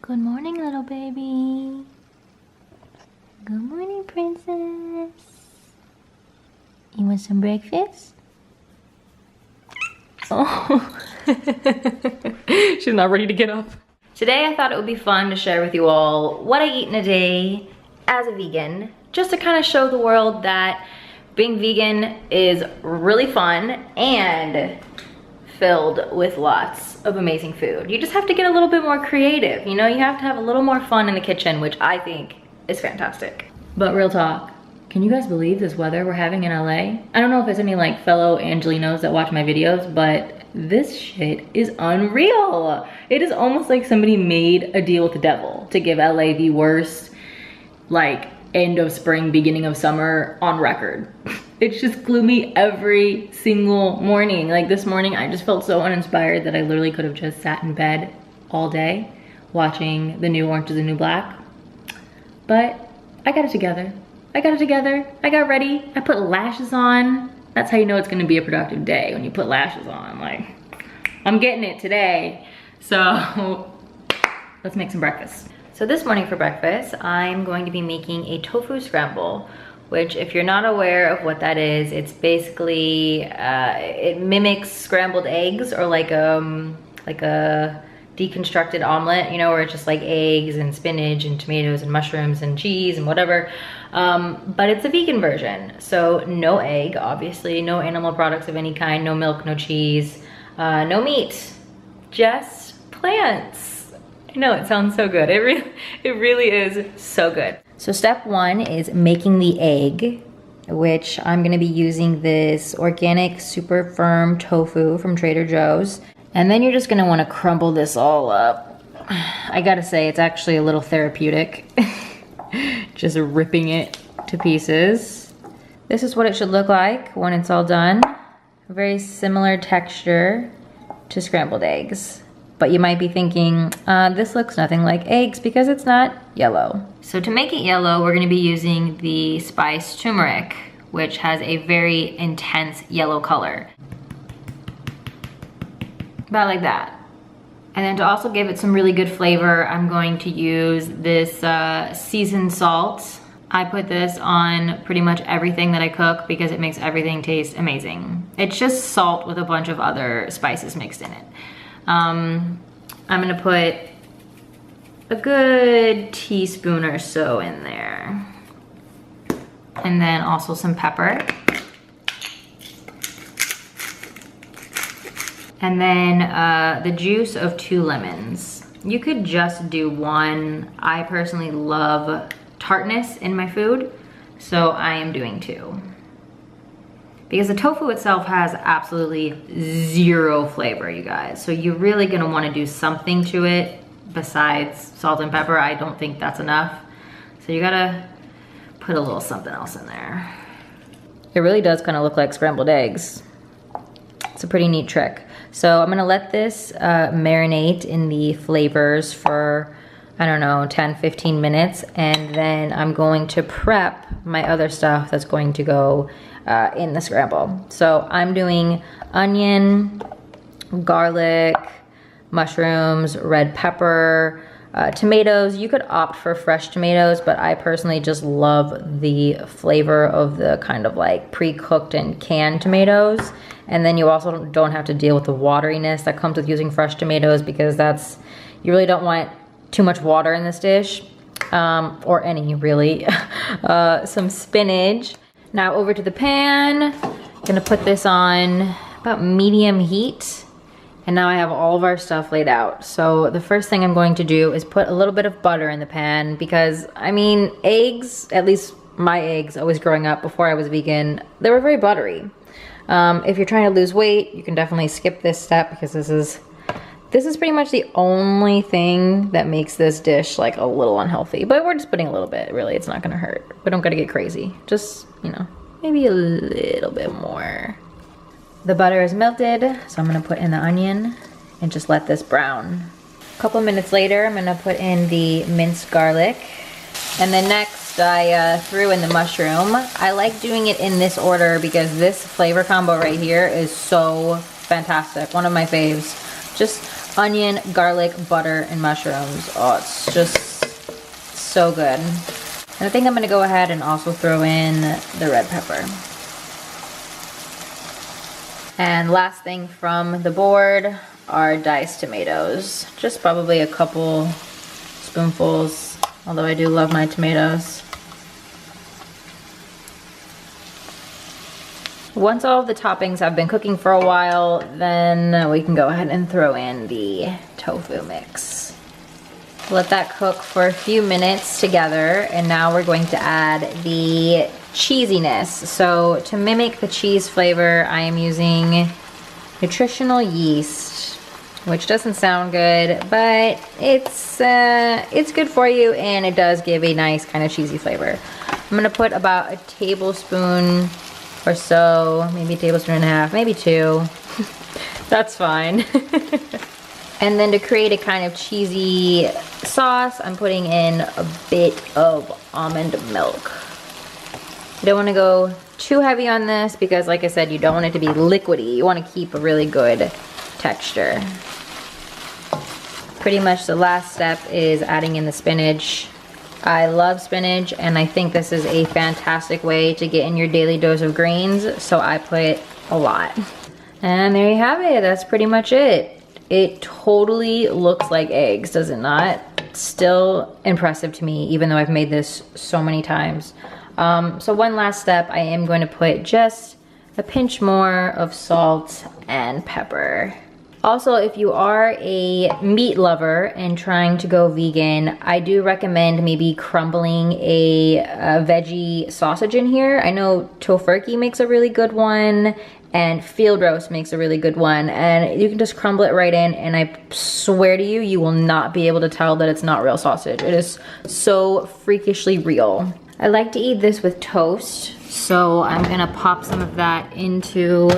Good morning, little baby. Good morning, princess. You want some breakfast? Oh. She's not ready to get up. Today I thought it would be fun to share with you all what I eat in a day as a vegan, just to kind of show the world that being vegan is really fun and filled with lots of amazing food. You just have to get a little bit more creative, you know? You have to have a little more fun in the kitchen, which I think is fantastic. But real talk, can you guys believe this weather we're having in LA? I don't know if there's any like fellow Angelinos that watch my videos, but this shit is unreal. It is almost like somebody made a deal with the devil to give LA the worst, like, end of spring, beginning of summer on record. It's just gloomy every single morning. Like this morning, I just felt so uninspired that I literally could have just sat in bed all day watching the new Orange is the New Black. But I got it together. I got ready. I put lashes on. That's how you know it's gonna be a productive day, when you put lashes on. Like, I'm getting it today. So let's make some breakfast. So this morning for breakfast, I'm going to be making a tofu scramble, which if you're not aware of what that is, it's basically, it mimics scrambled eggs, or like a deconstructed omelet, you know, where it's just like eggs and spinach and tomatoes and mushrooms and cheese and whatever. But it's a vegan version. So no egg, obviously, no animal products of any kind, no milk, no cheese, no meat, just plants. I know, it sounds so good. It really is so good. So step one is making the egg, which I'm gonna be using this organic super firm tofu from Trader Joe's. And then you're just gonna wanna crumble this all up. I gotta say, it's actually a little therapeutic. Just ripping it to pieces. This is what it should look like when it's all done. A very similar texture to scrambled eggs. But you might be thinking, this looks nothing like eggs because it's not yellow. So to make it yellow, we're gonna be using the spice turmeric, which has a very intense yellow color. About like that. And then to also give it some really good flavor, I'm going to use this seasoned salt. I put this on pretty much everything that I cook because it makes everything taste amazing. It's just salt with a bunch of other spices mixed in it. I'm gonna put a good teaspoon or so in there. And then also some pepper. And then the juice of 2 lemons. You could just do 1. I personally love tartness in my food, so I am doing 2. Because the tofu itself has absolutely 0 flavor, you guys. So you're really gonna wanna do something to it besides salt and pepper. I don't think that's enough. So you gotta put a little something else in there. It really does kind of look like scrambled eggs. It's a pretty neat trick. So I'm gonna let this marinate in the flavors for, I don't know, 10, 15 minutes. And then I'm going to prep my other stuff that's going to go in the scramble. So I'm doing onion, garlic, mushrooms, red pepper, tomatoes. You could opt for fresh tomatoes, but I personally just love the flavor of the kind of like pre-cooked and canned tomatoes. And then you also don't have to deal with the wateriness that comes with using fresh tomatoes, because you really don't want too much water in this dish, or any really. Some spinach. Now over to the pan. Gonna put this on about medium heat. And now I have all of our stuff laid out. So the first thing I'm going to do is put a little bit of butter in the pan, because I mean, eggs, at least my eggs always growing up before I was vegan, they were very buttery. If you're trying to lose weight, you can definitely skip this step, because this is pretty much the only thing that makes this dish like a little unhealthy. But we're just putting a little bit, really, it's not gonna hurt. We don't gotta get crazy. Just, you know, maybe a little bit more. The butter is melted, so I'm gonna put in the onion and just let this brown. A couple minutes later, I'm gonna put in the minced garlic. And then next, I threw in the mushroom. I like doing it in this order because this flavor combo right here is so fantastic. One of my faves. Just onion, garlic, butter, and mushrooms. Oh, it's just so good. And I think I'm gonna go ahead and also throw in the red pepper. And last thing from the board are diced tomatoes. Just probably a couple spoonfuls, although I do love my tomatoes. Once all of the toppings have been cooking for a while, then we can go ahead and throw in the tofu mix. Let that cook for a few minutes together, and now we're going to add the cheesiness. So to mimic the cheese flavor, I am using nutritional yeast, which doesn't sound good, but it's good for you, and it does give a nice kind of cheesy flavor. I'm gonna put about a tablespoon or so, maybe a tablespoon and a half, maybe 2. That's fine. And then to create a kind of cheesy sauce, I'm putting in a bit of almond milk. You don't want to go too heavy on this because, like I said, you don't want it to be liquidy. You want to keep a really good texture. Pretty much the last step is adding in the spinach. I love spinach, and I think this is a fantastic way to get in your daily dose of greens, so I put a lot. And there you have it. That's pretty much it. It totally looks like eggs, does it not? Still impressive to me, even though I've made this so many times. So one last step, I am going to put just a pinch more of salt and pepper. Also, if you are a meat lover and trying to go vegan, I do recommend maybe crumbling a veggie sausage in here. I know Tofurky makes a really good one, and Field Roast makes a really good one, and you can just crumble it right in, and I swear to you, you will not be able to tell that it's not real sausage. It is so freakishly real. I like to eat this with toast, so I'm gonna pop some of that into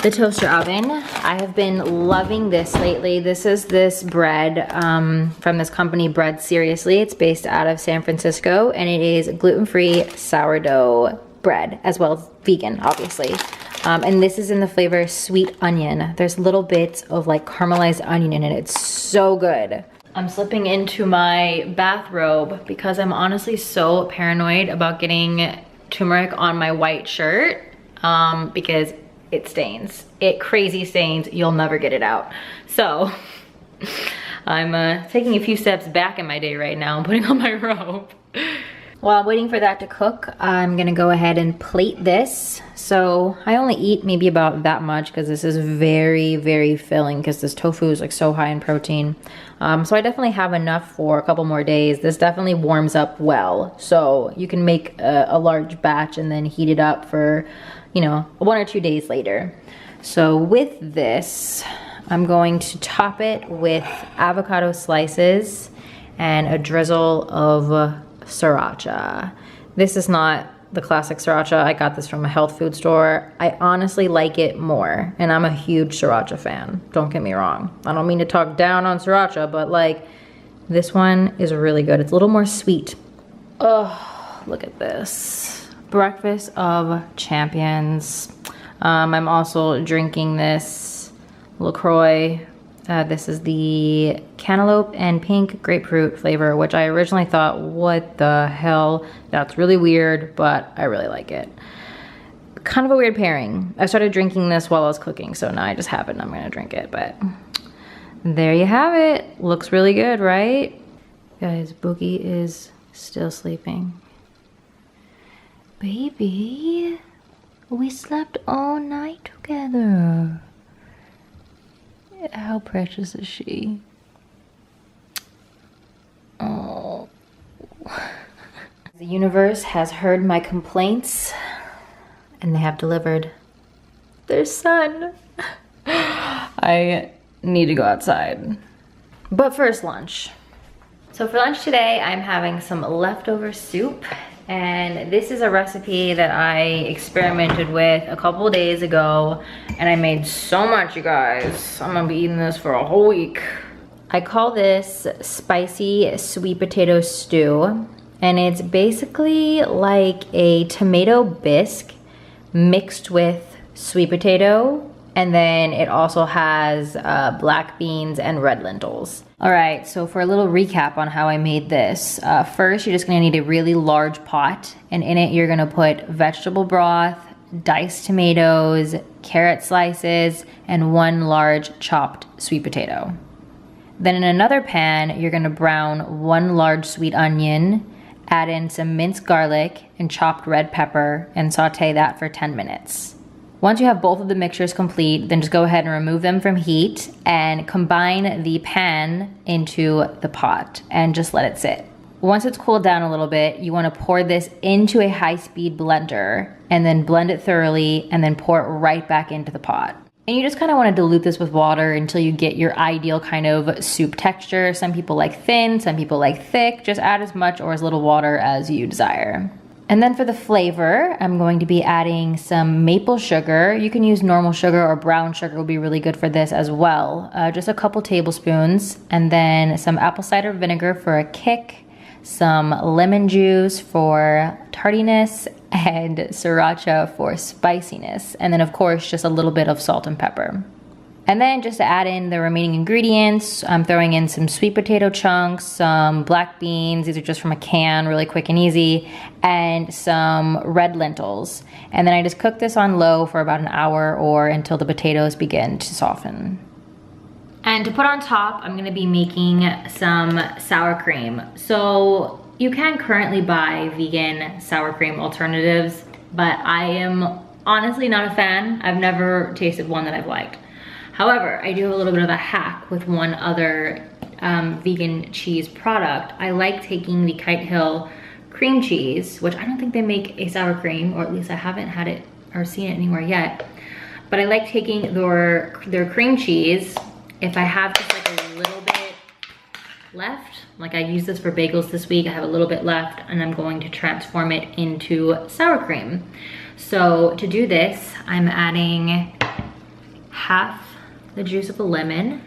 the toaster oven. I have been loving this lately. This is this bread from this company, Bread Seriously. It's based out of San Francisco, and it is gluten-free sourdough bread, as well as vegan, obviously. And this is in the flavor sweet onion. There's little bits of like caramelized onion in it. It's so good. I'm slipping into my bathrobe because I'm honestly so paranoid about getting turmeric on my white shirt because it stains. It crazy stains. You'll never get it out. So I'm taking a few steps back in my day right now and putting on my robe. While waiting for that to cook, I'm gonna go ahead and plate this. So I only eat maybe about that much because this is very, very filling because this tofu is like so high in protein. So I definitely have enough for a couple more days. This definitely warms up well. So you can make a large batch and then heat it up for, you know, 1 or 2 days later. So with this, I'm going to top it with avocado slices and a drizzle of sriracha. This is not the classic sriracha. I got this from a health food store. I honestly like it more, and I'm a huge sriracha fan. Don't get me wrong. I don't mean to talk down on sriracha, but like this one is really good. It's a little more sweet. Oh, look at this. Breakfast of champions. I'm also drinking this LaCroix. This is the cantaloupe and pink grapefruit flavor, which I originally thought, what the hell? That's really weird, but I really like it. Kind of a weird pairing. I started drinking this while I was cooking, so now I just have it and I'm gonna drink it, but there you have it. Looks really good, right? Guys, Boogie is still sleeping. Baby, we slept all night together. How precious is she? Oh. The universe has heard my complaints and they have delivered their son. I need to go outside. But first, lunch. So for lunch today, I'm having some leftover soup. And this is a recipe that I experimented with a couple days ago, and I made so much, you guys. I'm gonna be eating this for a whole week. I call this spicy sweet potato stew, and it's basically like a tomato bisque mixed with sweet potato And then it also has black beans and red lentils. All right, so for a little recap on how I made this. First, you're just gonna need a really large pot, and in it you're gonna put vegetable broth, diced tomatoes, carrot slices, and 1 large chopped sweet potato. Then in another pan, you're gonna brown 1 large sweet onion, add in some minced garlic and chopped red pepper, and saute that for 10 minutes. Once you have both of the mixtures complete, then just go ahead and remove them from heat and combine the pan into the pot and just let it sit. Once it's cooled down a little bit, you wanna pour this into a high-speed blender and then blend it thoroughly and then pour it right back into the pot. And you just kind of want to dilute this with water until you get your ideal kind of soup texture. Some people like thin, some people like thick. Just add as much or as little water as you desire. And then for the flavor, I'm going to be adding some maple sugar. You can use normal sugar or brown sugar will be really good for this as well. Just a couple tablespoons, and then some apple cider vinegar for a kick, some lemon juice for tardiness, and sriracha for spiciness. And then of course, just a little bit of salt and pepper. And then just to add in the remaining ingredients, I'm throwing in some sweet potato chunks, some black beans, these are just from a can, really quick and easy, and some red lentils. And then I just cook this on low for about an hour or until the potatoes begin to soften. And to put on top, I'm gonna be making some sour cream. So you can currently buy vegan sour cream alternatives, but I am honestly not a fan. I've never tasted one that I've liked. However, I do have a little bit of a hack with one other vegan cheese product. I like taking the Kite Hill cream cheese, which I don't think they make a sour cream, or at least I haven't had it or seen it anywhere yet. But I like taking their cream cheese. If I have just like a little bit left, like I used this for bagels this week, I have a little bit left, and I'm going to transform it into sour cream. So to do this, I'm adding half the juice of a lemon.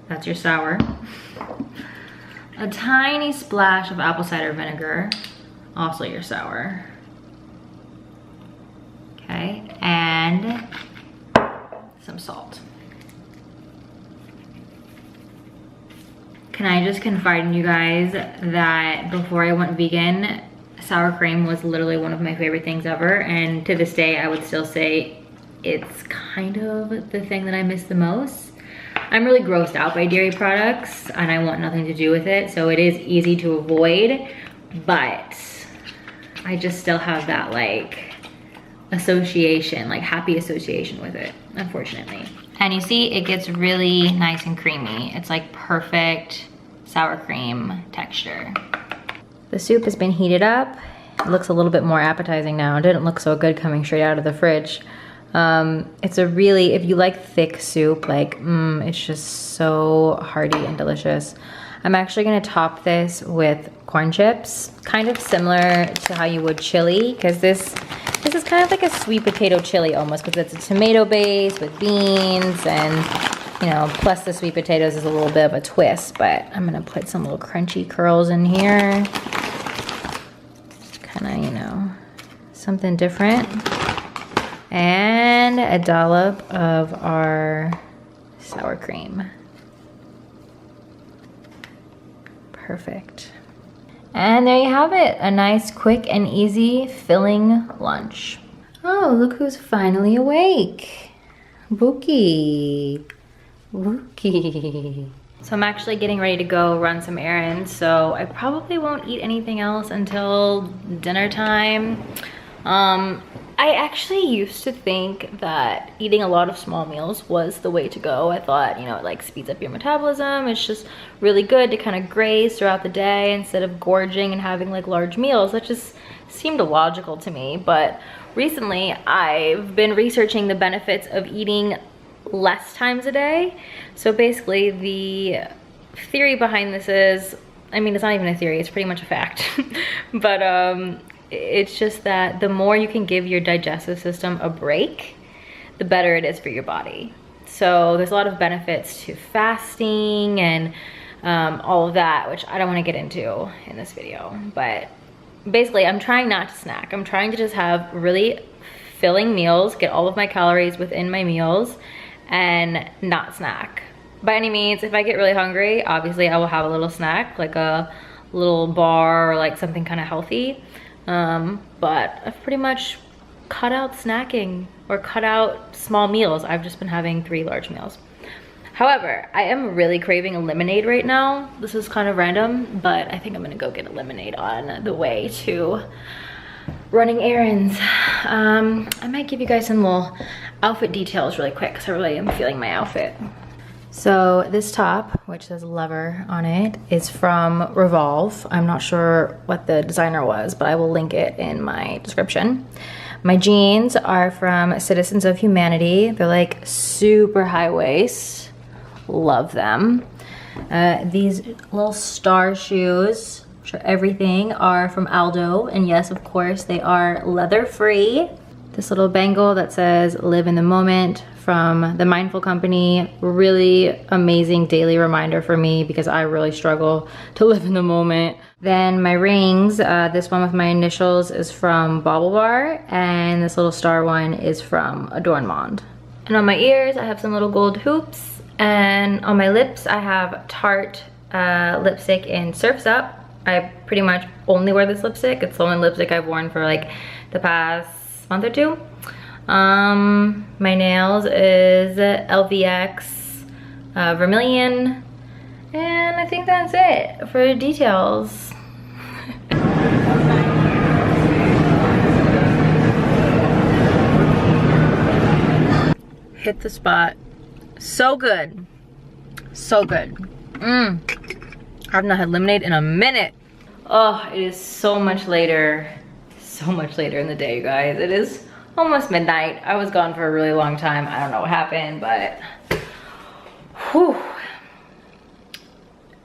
That's your sour. A tiny splash of apple cider vinegar, also your sour. Okay, and some salt. Can I just confide in you guys that before I went vegan, sour cream was literally one of my favorite things ever, and to this day I would still say it's kind of the thing that I miss the most. I'm really grossed out by dairy products and I want nothing to do with it, so it is easy to avoid, but I just still have that like association, like happy association with it, unfortunately. And you see it gets really nice and creamy. It's like perfect sour cream texture. The soup has been heated up. It looks a little bit more appetizing now. It didn't look so good coming straight out of the fridge. It's a really, if you like thick soup, like, it's just so hearty and delicious. I'm actually gonna top this with corn chips, kind of similar to how you would chili, because this is kind of like a sweet potato chili almost, because it's a tomato base with beans and, you know, plus the sweet potatoes is a little bit of a twist, but I'm gonna put some little crunchy curls in here. Kind of, you know, something different. And a dollop of our sour cream. Perfect. And there you have it, a nice, quick, and easy filling lunch. Oh, look who's finally awake. Wookie. Wookie. So I'm actually getting ready to go run some errands, so I probably won't eat anything else until dinner time. I actually used to think that eating a lot of small meals was the way to go. I thought, you know, it like speeds up your metabolism. It's just really good to kind of graze throughout the day instead of gorging and having like large meals. That just seemed illogical to me. But recently I've been researching the benefits of eating less times a day. So basically the theory behind this is, I mean, it's not even a theory, it's pretty much a fact. But it's just that the more you can give your digestive system a break, the better it is for your body. So there's a lot of benefits to fasting and all of that, which I don't want to get into in this video. But basically, I'm trying not to snack. I'm trying to just have really filling meals, get all of my calories within my meals, and not snack. By any means, if I get really hungry, obviously I will have a little snack, like a little bar or like something kind of healthy. But I've pretty much cut out snacking or cut out small meals. I've just been having 3 large meals. However, I am really craving a lemonade right now. This is kind of random, but I think I'm gonna go get a lemonade on the way to running errands. I might give you guys some little outfit details really quick because I really am feeling my outfit. So this top, which says Lover on it, is from Revolve. I'm not sure what the designer was, but I will link it in my description. My jeans are from Citizens of Humanity. They're like super high waist. Love them. These little star shoes, for everything, are from Aldo. And yes, of course, they are leather free. This little bangle that says Live in the Moment from the Mindful Company. Really amazing daily reminder for me because I really struggle to live in the moment. Then my rings, this one with my initials is from BaubleBar, and this little star one is from Adorn Monde. And on my ears, I have some little gold hoops. And on my lips, I have Tarte lipstick in Surf's Up. I pretty much only wear this lipstick. It's the only lipstick I've worn for like the past month or 2. My nails is LVX Vermilion. And I think that's it for details. Hit the spot. So good. So good. I've not had lemonade in a minute. Oh, it is so much later in the day, you guys. It is almost midnight. I was gone for a really long time. I don't know what happened, but whew.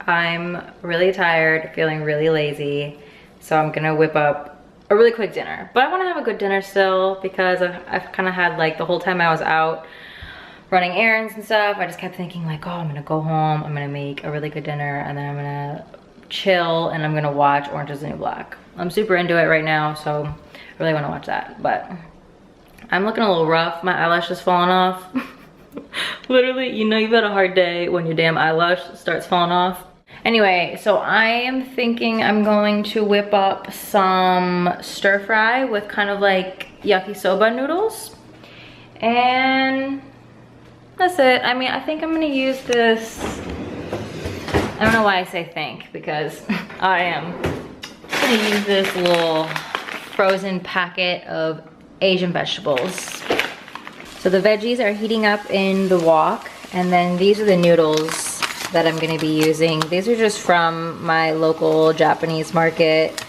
I'm really tired, feeling really lazy. So I'm gonna whip up a really quick dinner. But I wanna have a good dinner still because I've kind of had like the whole time I was out running errands and stuff, I just kept thinking like, oh, I'm gonna go home, I'm gonna make a really good dinner, and then I'm gonna chill and I'm gonna watch Orange is the New Black. I'm super into it right now, so I really wanna watch that. But I'm looking a little rough. My eyelash is falling off. Literally, you know you've had a hard day when your damn eyelash starts falling off. Anyway, so I am thinking I'm going to whip up some stir fry with kind of like yakisoba noodles. And that's it. I mean, I think I'm gonna use this. I don't know why I say think, because I am gonna use this little frozen packet of Asian vegetables. So the veggies are heating up in the wok, and then these are the noodles that I'm gonna be using. These are just from my local Japanese market.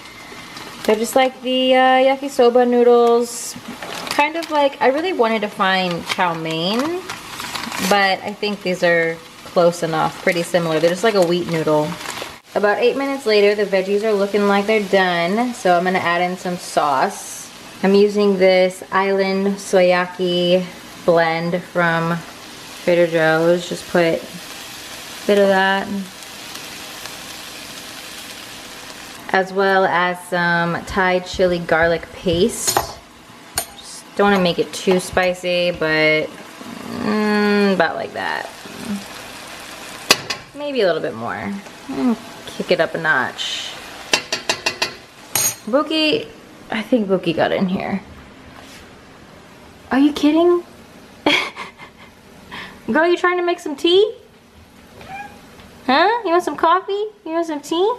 They're just like the yakisoba noodles. Kind of like, I really wanted to find chow mein, but I think these are close enough, pretty similar. They're just like a wheat noodle. About 8 minutes later, the veggies are looking like they're done, so I'm gonna add in some sauce. I'm using this Island Soyaki blend from Trader Joe's. Just put a bit of that, as well as some Thai chili garlic paste. Just don't want to make it too spicy, but about like that. Maybe a little bit more. Kick it up a notch. Buki, I think Buki got in here. Are you kidding? Girl, you trying to make some tea? Huh? You want some coffee? You want some tea?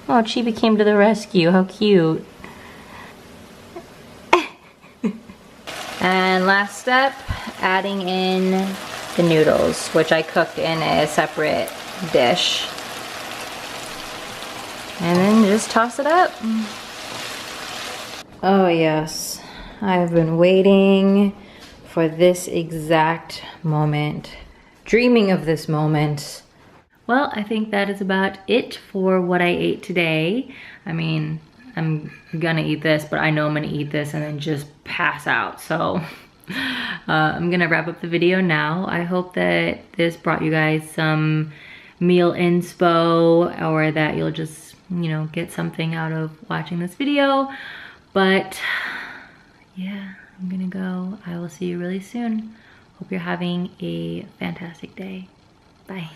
Oh, Chibi came to the rescue. How cute. And last step, adding in the noodles, which I cooked in a separate dish. And then just toss it up. Oh yes, I've been waiting for this exact moment, dreaming of this moment. Well, I think that is about it for what I ate today. I mean, I'm gonna eat this, but I know I'm gonna eat this and then just pass out. So I'm gonna wrap up the video now. I hope that this brought you guys some meal inspo, or that you'll just, you know, get something out of watching this video. But yeah, I'm gonna go. I will see you really soon. Hope you're having a fantastic day. Bye.